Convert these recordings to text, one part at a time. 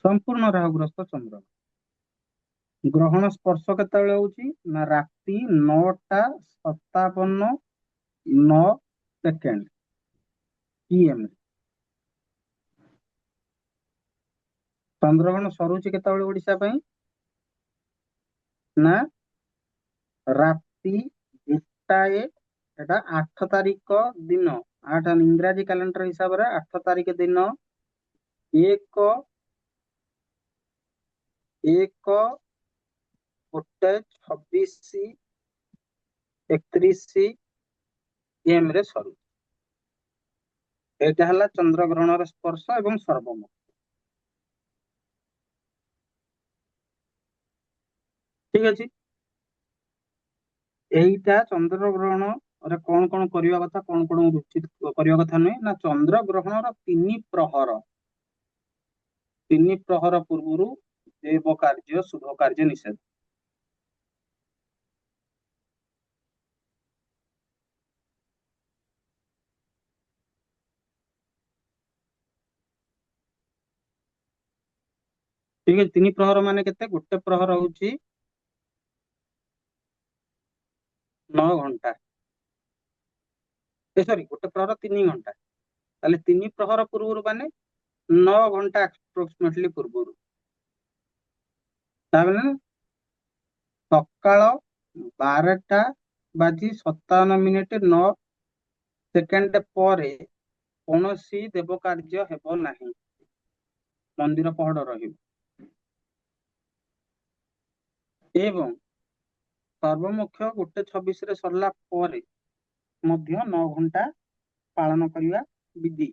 संपूर्ण राहुग्रस्त चंद्र ग्रहण स्पर्श केतेବେଳେ होउची ना राति 9:57 PM चंद्रग्रहण सरुची केतेବେଳେ ओडिशा पई ना राति 2टाए एटा 8 तारिख दिन 8 इंग्राजी कैलेंडर हिसाब रे 8 तारिख दिन 1:26:31 PM रे सरू एटा हला चंद्र ग्रहण र स्पर्श एवं सर्वमुख ठीक अछि एइटा चंद्र ग्रहण रे कोन करिया कथा कोन उचित करिया कथा नै ना चंद्र ग्रहण र 3 प्रहर पूर्वरु देव कार्य शुभ कार्य निषेध ठीक है 3 प्रहर माने केते गोटे प्रहर होउची 9 घंटा सॉरी गोटे प्रहर 3 घंटा ताले 3 प्रहर पूर्वरु माने 9 घंटा अप्रोक्सीमेटली पूर्वरु ताबले सकाळ 12:57 ପରେ କୌଣସି ଦେବ କାର୍ଯ୍ୟ ହେବ ନାହିଁ मंदिर पहड़ रही एवं सर्वमुख्य 1:26 रे सरला परे मध्य 9 घंटा पालन करिया विधि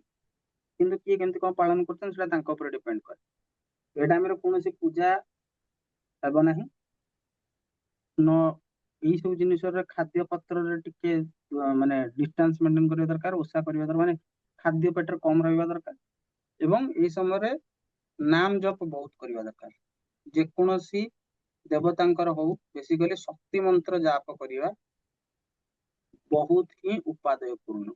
किंतु किए केमती कोन पालन करछन सेटा तांको ऊपर डिपेंड करे ए टाइम रे कोनोसी पूजा हेबो नाही न ई सब जिनिस रे खाद्य पत्र रे टिके माने डिस्टेंस मेंटेन करिया दरकार उसा करिया दरकार माने खाद्य पेटर कम रहइबा दरकार एवं ए समय रे नाम जप बहुत करिया दरकार जे कोनोसी देवतांकर हो बेसिकली शक्ति मंत्र जाप करिया बहुत ही उपादेय पूर्ण